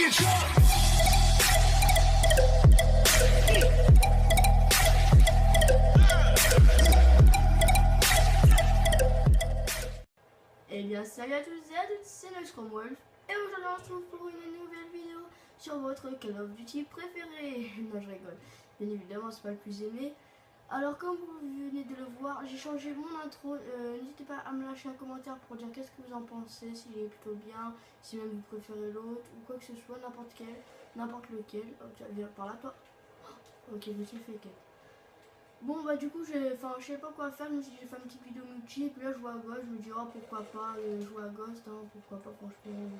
Eh bien salut à tous et à toutes, c'est Wolf et aujourd'hui on se retrouve pour une nouvelle vidéo sur votre Call of Duty préféré. Non, je rigole, bien évidemment c'est pas le plus aimé. Alors comme vous venez de le voir, j'ai changé mon intro. N'hésitez pas à me lâcher un commentaire pour dire qu'est-ce que vous en pensez, s'il est plutôt bien, si même vous préférez l'autre ou quoi que ce soit, n'importe lequel. Ok, viens par là toi. Ok, je me suis fait quête. Bon bah du coup je sais pas quoi faire, même si j'ai fait une petite vidéo multi et puis là je vois à Ghost, je me dis oh pourquoi pas jouer à Ghost, hein, pourquoi pas franchement.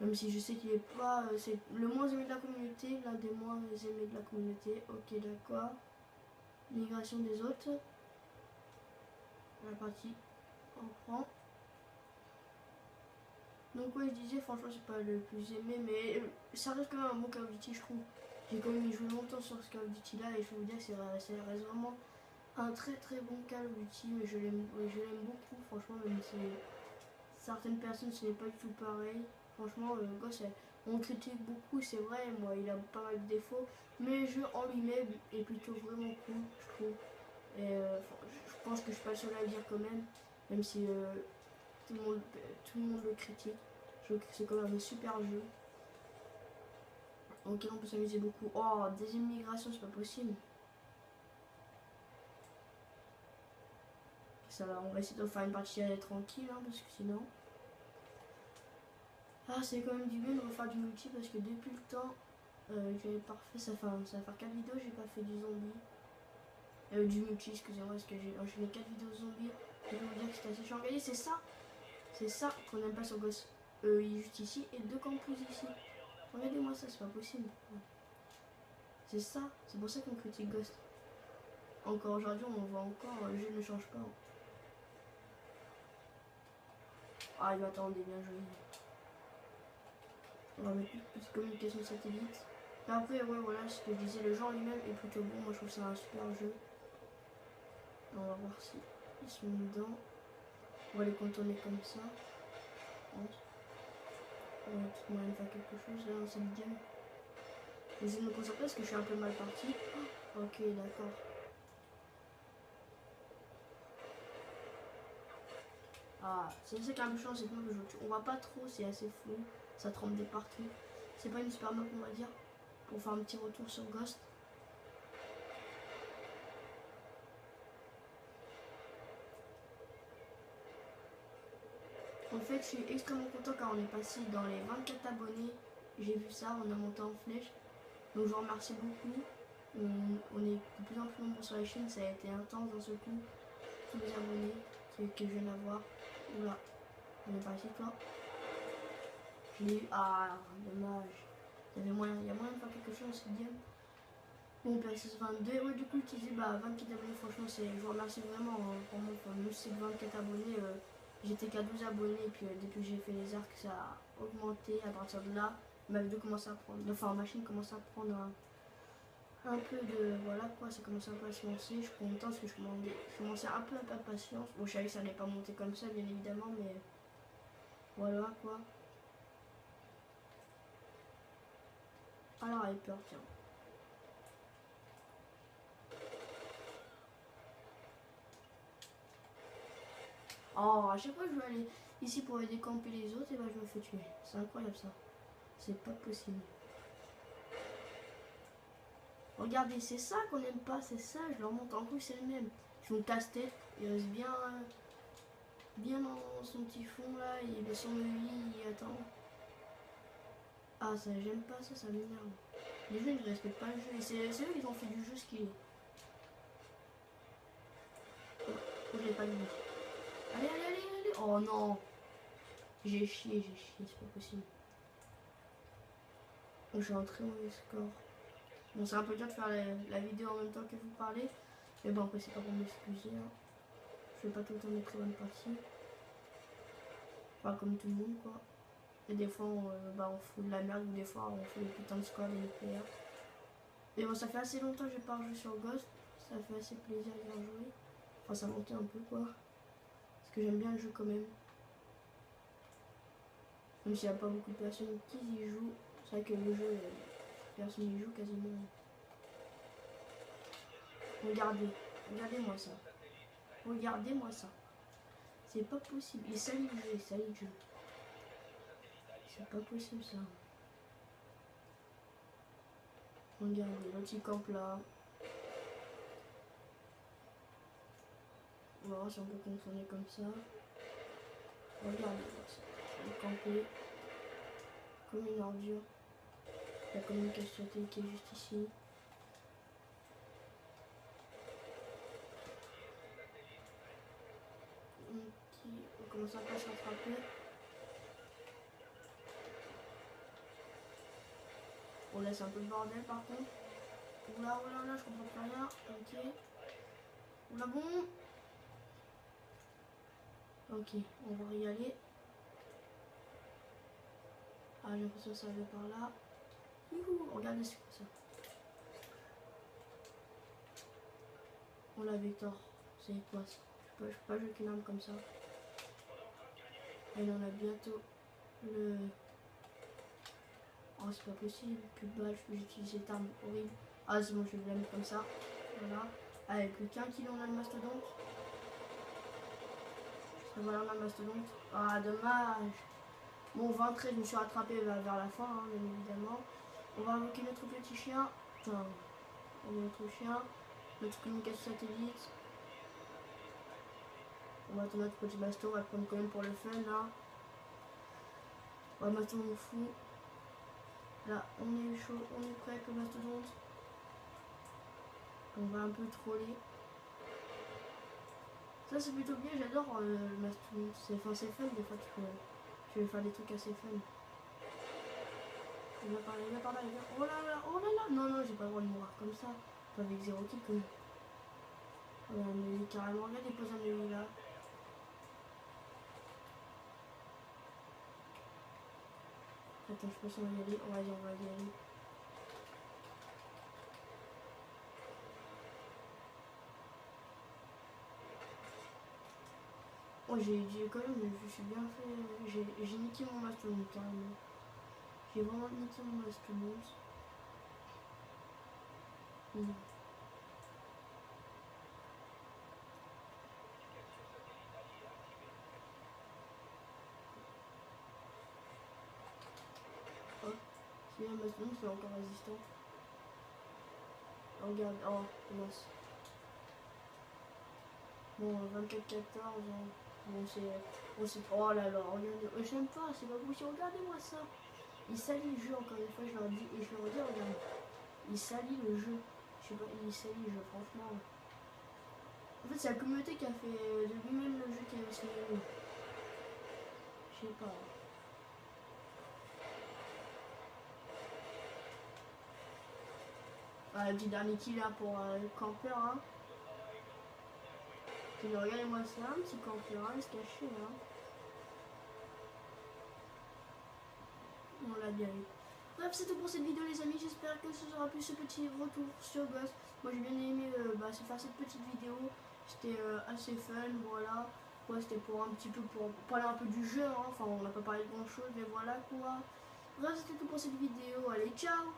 Même si je sais qu'il est pas, c'est le moins aimé de la communauté, l'un des moins aimés de la communauté, ok d'accord. Migration des autres. La partie on prend. Donc ouais je disais franchement c'est pas le plus aimé mais ça reste quand même un bon Call of Duty je trouve. J'ai quand même joué longtemps sur ce Call of Duty là et je peux vous dire que ça reste vraiment un très très bon Call of Duty, mais je l'aime beaucoup franchement, même si certaines personnes ce n'est pas du tout pareil. Franchement Ghost on critique beaucoup, c'est vrai, moi il a pas mal de défauts, mais le jeu en lui-même est plutôt vraiment cool je trouve. Et je pense que je suis pas le seul à le dire quand même si tout le monde le critique. Je trouve que c'est quand même un super jeu. Ok, on peut s'amuser beaucoup. Oh, deuxième migration, c'est pas possible. Ça va, on va essayer de faire une partie tranquille, hein, parce que sinon... Ah, c'est quand même du bien de refaire du multi, parce que depuis le temps, j'avais pas refait, ça va faire 4 vidéos, j'ai pas fait du zombie. Du multi, excusez-moi, parce que j'ai enchaîné 4 vidéos zombies. Je vais vous dire que c'était assez chiant. Regardez, c'est ça qu'on n'aime pas sur Ghost. Il est juste ici, et 2 campus ici. Regardez-moi ça, c'est pas possible. C'est ça, c'est pour ça qu'on critique Ghost. Encore aujourd'hui, on voit encore, le jeu ne change pas. Ah, il attendait, bien joué. On va mettre une petite communication satellite. Mais après, ouais, voilà, ce que je disais, le genre lui-même est plutôt bon. Moi, je trouve que c'est un super jeu. On va voir si ils sont dedans. On va les contourner comme ça. On va tout moyen de faire quelque chose là dans cette game. J'essaie de me concentrer parce que je suis un peu mal parti. Oh, ok, d'accord. Ah, c'est ça qui est un peu chiant, c'est que le jeu. On voit pas trop, c'est assez flou. Ça tremble de partout. C'est pas une super map, on va dire. Pour faire un petit retour sur Ghost. En fait, je suis extrêmement content car on est passé dans les 24 abonnés. J'ai vu ça, on a monté en flèche. Donc je vous remercie beaucoup. On est de plus en plus nombreux sur la chaîne, ça a été intense dans ce coup. Tous les abonnés que je viens d'avoir. Oula, on est parti toi. Je l'ai eu. Ah, dommage. Il y a moyen de faire quelque chose dans cette game. Bon, PSS 22, ouais, du coup, utiliser 24 abonnés, franchement, je vous remercie vraiment. Vraiment, même si c'est 24 abonnés, j'étais qu'à 12 abonnés, et puis depuis que j'ai fait les arcs, ça a augmenté. À partir de là, ma vidéo commence à prendre, enfin, ma chaîne commence à prendre un peu de, voilà quoi, ça commence un peu à se lancer. Je suis content parce que je commençais un peu à perdre patience. Bon, je savais que ça n'allait pas monter comme ça, bien évidemment, mais voilà quoi. Alors, Hyper, tiens. Oh, à chaque fois que je veux aller ici pour décamper les autres, et ben je me fais tuer. C'est incroyable ça. C'est pas possible. Regardez, c'est ça qu'on n'aime pas, c'est ça, je leur montre en plus c'est le même. Ils font casse-tête, il reste bien dans son petit fond là, il est sans vie, il attend. Ah ça j'aime pas ça, ça m'énerve. Les jeux ne respectent pas le jeu, et c'est eux qui ont fait du jeu ce qu'il est. Oh, je l'ai pas vu. Allez, allez, allez, allez. Oh non. J'ai chié, c'est pas possible. Je suis en très mauvais score. Bon, c'est un peu dur de faire la vidéo en même temps que vous parlez. Mais bon, après, c'est pas pour m'excuser. Hein. Je fais pas tout le temps des très bonnes parties. Enfin, comme tout le monde, quoi. Et des fois, on fout de la merde, ou des fois, on fait des putains de scores, des nucléaires. Mais bon, ça fait assez longtemps que j'ai pas rejoué sur Ghost. Ça fait assez plaisir d'y rejouer. Enfin, ça montait un peu, quoi. Parce que j'aime bien le jeu quand même. Même s'il n'y a pas beaucoup de personnes qui y jouent. C'est vrai que le jeu, personne n'y joue quasiment. Regardez-moi ça. Regardez-moi ça. C'est pas possible. Il salit le jeu, il salit le jeu. C'est pas possible ça. Regardez, l'autre il campe là. On va voir si on peut fonctionner comme ça. Regardez, ça. Il est campé. Comme une ordure. La communication qui est juste ici. On commence à pas s'attraper. On laisse un peu le bordel par contre. Oula, je comprends plus rien. Ok. Oula, bon. Ok, on va y aller. Ah, j'ai l'impression que ça vient par là. Youhou, regardez c'est quoi ça. On l'a Victor. C'est quoi ça? Je peux pas jouer qu'une arme comme ça. Et on a bientôt le... Oh, c'est pas possible. Plus de balles, je peux utiliser cette arme horrible. Ah, c'est bon, je vais la mettre comme ça. Voilà. Allez, plus qu'un kilo, on a le mastodonte. Voilà, on a le mastodonte. Ah, dommage. Bon, 23, je me suis rattrapé vers la fin, hein, bien évidemment. On va invoquer notre petit chien. Enfin, notre chien. Notre communication satellite. On va attendre notre petit baston, on va le prendre quand même pour le fun là. On va maintenant on fout. Là, on est chaud, on est prêt avec le mastodonte. On va un peu troller. Ça c'est plutôt bien, j'adore le mastodonte. C'est fun des fois tu peux faire des trucs assez fun. Il va par là, il va par là, il va. Oh là là. Non, j'ai pas le droit de mourir comme ça. Pas avec 0 kill comme. On a un œil carrément, regarde, il pose un œil là. Attends, je pense qu'on va y aller. On va y aller. Oh, j'ai quand même, je suis bien fait. J'ai niqué mon mastodonte carrément. J'ai vraiment niqué mon mastodonte. Oh, c'est un mastodonte, c'est encore résistant. Oh, regarde, oh, mince. Bon, 24-14. Bon, c'est. Oh là là, regardez. J'aime pas, c'est pas possible. Regardez-moi ça. Il salit le jeu, encore une fois, je leur dis. Et je leur dis, regarde. Il salit le jeu. Je sais pas, il salit le jeu, franchement. En fait, c'est la communauté qui a fait de lui-même le jeu qui a essayé. Je sais pas. Ah, le petit dernier kill là pour le campeur. Hein. Regardez-moi ça, un petit campeur, hein, il se cachait là. On l'a bien eu. Bref, c'est tout pour cette vidéo les amis, j'espère que ce sera plus ce petit retour sur Ghost. Moi j'ai bien aimé faire cette petite vidéo, c'était assez fun, voilà. Ouais, c'était pour un petit peu, pour parler un peu du jeu, hein. Enfin on n'a pas parlé de grand chose, mais voilà quoi. Bref, c'était tout pour cette vidéo, allez ciao.